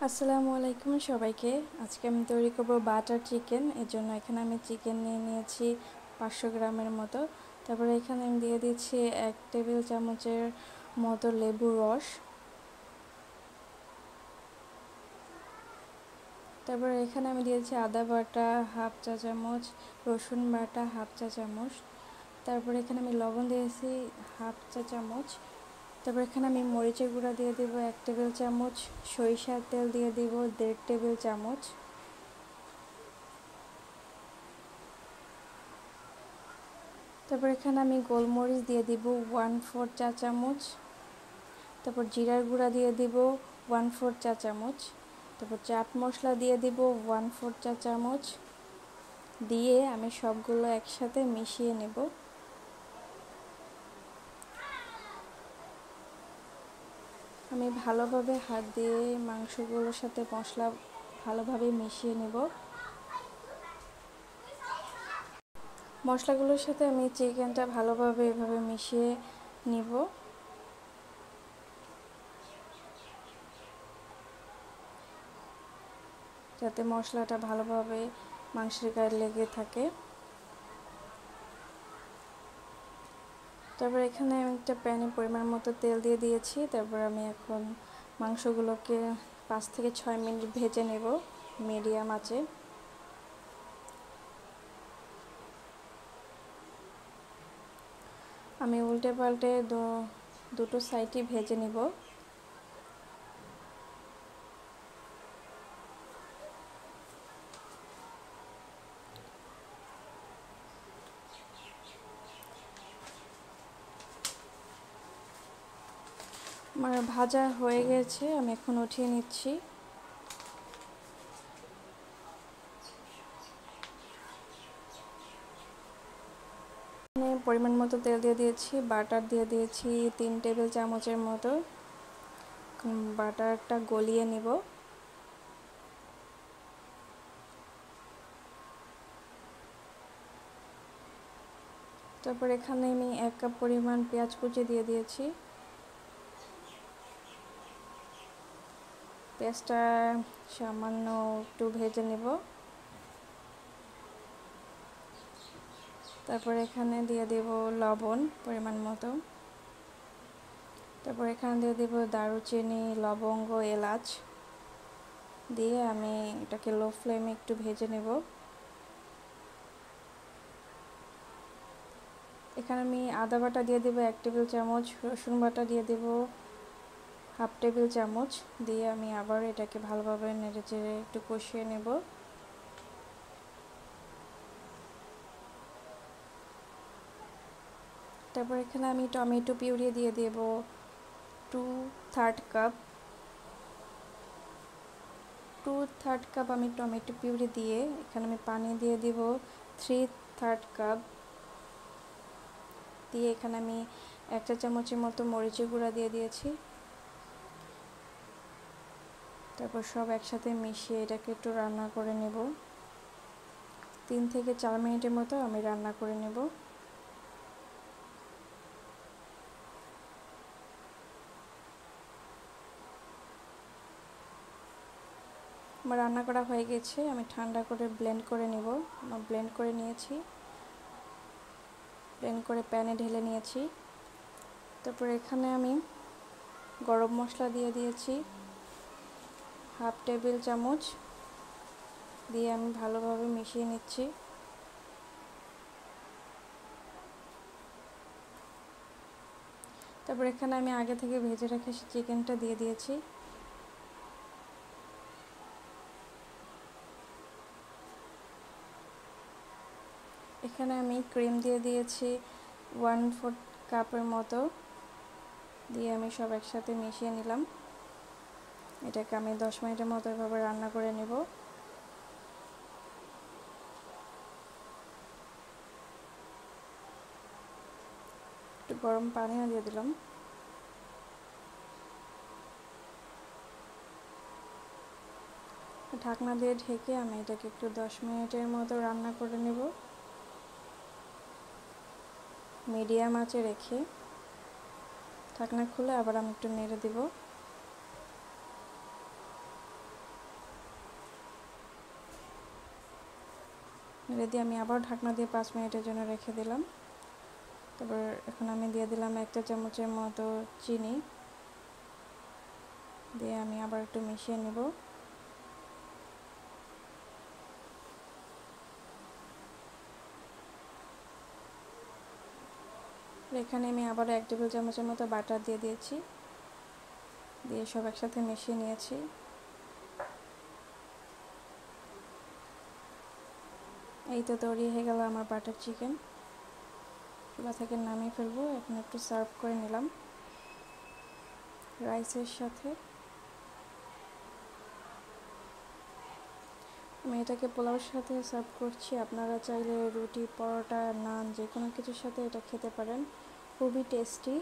আসসালামু আলাইকুম সবাইকে। আজকে আমি তৈরি করব বাটার চিকেন। এর জন্য এখানে আমি চিকেন নিয়ে নিয়েছি 500 গ্রামের মতো। তারপরে এখানে আমি দিয়ে দিচ্ছি 1 টেবিল চামচের মতো লেবুর রস। তারপরে এখানে আমি দিয়েছি আদা বাটা হাফ চা চামচ, রসুন বাটা হাফ চা চামচ। তারপরে এখানে আমি লবণ দিয়েছি হাফ চা চামচ। তারপর এখানে আমি মরিচের গুঁড়া দিয়ে দেব 1 টেবিল চামচ, সরিষার তেল দিয়ে দেব 1.5 টেবিল চামচ। তারপর এখানে আমি গোলমরিচ দিয়ে দিব 1/4 চা চামচ। তারপর জিরার গুঁড়া দিয়ে দিব 1/4 চা চামচ। তারপর চাট মশলা দিয়ে দিব 1/4 চা চামচ। দিয়ে আমি সবগুলো একসাথে মিশিয়ে নেব। আমি ভালোভাবে হাত দিয়ে মাংসগুলোর সাথে মশলা ভালোভাবে মিশিয়ে নেব। মশলাগুলোর সাথে আমি চিকেনটা ভালোভাবে এভাবে মিশিয়ে নিব। যাতে মশলাটা ভালোভাবে মাংসের গায়ে লেগে থাকে। তারপর এখানে আমি একটা প্যানে পরিমাণ মতো তেল দিয়ে দিয়েছি। তারপর আমি এখন মাংসগুলোকে 5 থেকে 6 মিনিট ভেজে নেব মিডিয়াম আঁচে। আমি উল্টে পাল্টে দুটো সাইডই ভেজে নেব। আমার ভাজা হয়ে গেছে, আমি এখন উঠিয়ে নিচ্ছি। পরিমাণ মতো তেল দিয়ে দিয়েছি, বাটার দিয়ে দিয়েছি 3 টেবিল চামচের মতো। বাটারটা গলিয়ে নিব। তারপর এখানে আমি 1 কাপ পরিমাণ পেঁয়াজ কুচি দিয়ে দিয়েছি। পেঁয়াজটা সামান্য একটু ভেজে নেব। তারপর এখানে দিয়ে দেব লবণ পরিমাণ মতো। তারপর এখানে দিয়ে দেব দারুচিনি, লবঙ্গ, এলাচ দিয়ে আমি এটাকে লো ফ্লেমে একটু ভেজে নেব। এখানে আমি আদা বাটা দিয়ে দেব 1 টেবিল চামচ, রসুন বাটা দিয়ে দেব হাফ টেবিল চামচ। দিয়ে আমি আবার এটাকে ভালোভাবে নেড়েচেড়ে একটু কষিয়ে নেব। তারপর এখানে আমি টমেটো পিউরি দিয়ে দেব 2/3 কাপ। 2/3 কাপ আমি টমেটো পিউরি দিয়ে এখানে আমি পানি দিয়ে দেব 3/3 কাপ। দিয়ে এখানে আমি 1 চা চামচের মতো মরিচের গুঁড়া দিয়ে দিয়েছি। তারপর সব একসাথে মিশিয়ে এটাকে একটু রান্না করে নেব। 3 থেকে 4 মিনিটের মতো আমি রান্না করে নেব। আমার রান্না করা হয়ে গেছে, আমি ঠান্ডা করে ব্লেন্ড করে নেব। আমার ব্লেন্ড করে নিয়েছি, ব্লেন্ড করে প্যানে ঢেলে নিয়েছি। তারপর এখানে আমি গরম মশলা দিয়ে দিয়েছি হাফ টেবিল চামচ। দিয়ে আমি ভালোভাবে মিশিয়ে নিচ্ছি। তারপর এখানে আমি আগে থেকে ভেজে রাখা চিকেনটা দিয়ে দিয়েছি। এখানে আমি ক্রিম দিয়ে দিয়েছি 1/4 কাপের মতো। দিয়ে আমি সব একসাথে মিশিয়ে নিলাম। এটাকে আমি 10 মিনিটের মতো এভাবে রান্না করে নেব। একটু গরম পানিও দিয়ে দিলাম। ঢাকনা দিয়ে ঢেকে আমি এটাকে একটু 10 মিনিটের মতো রান্না করে নেব মিডিয়াম আঁচে রেখে। ঢাকনা খুলে আবার আমি একটু নেড়ে দিব। নেড়ে দিয়ে আমি আবার ঢাকনা দিয়ে 5 মিনিটের জন্য রেখে দিলাম। তারপর এখন আমি দিয়ে দিলাম 1 চা চামচের মতো চিনি, দিয়ে আমি আবার একটু মিশিয়ে নেব। এখানে আমি আবার 1 টেবিল চামচের মতো বাটার দিয়ে দিয়েছি, দিয়ে সব একসাথে মিশিয়ে নিয়েছি। এই তো তৈরি হয়ে গেল আমার বাটার চিকেন। চুলা থেকে নামিয়ে ফেলবো। এখন একটু সার্ভ করে নিলাম রাইসের সাথে। আমি এটাকে পোলাওর সাথে সার্ভ করছি। আপনারা চাইলে রুটি, পরোটা, নান যে কোনো কিছুর সাথে এটা খেতে পারেন। খুবই টেস্টি,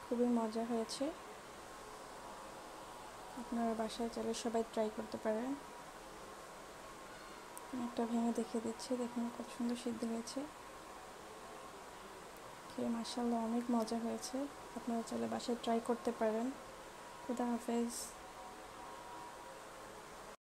খুবই মজা হয়েছে। আপনারা বাসায় চাইলে সবাই ট্রাই করতে পারেন। একটা ভেঙে দেখিয়ে দিচ্ছি, দেখুন কত সুন্দর সিদ্ধ হয়েছে। খেয়ে মাশাআল্লাহ অনেক মজা হয়েছে। আপনারা চাইলে বাসায় ট্রাই করতে পারেন। খুদা হাফেজ।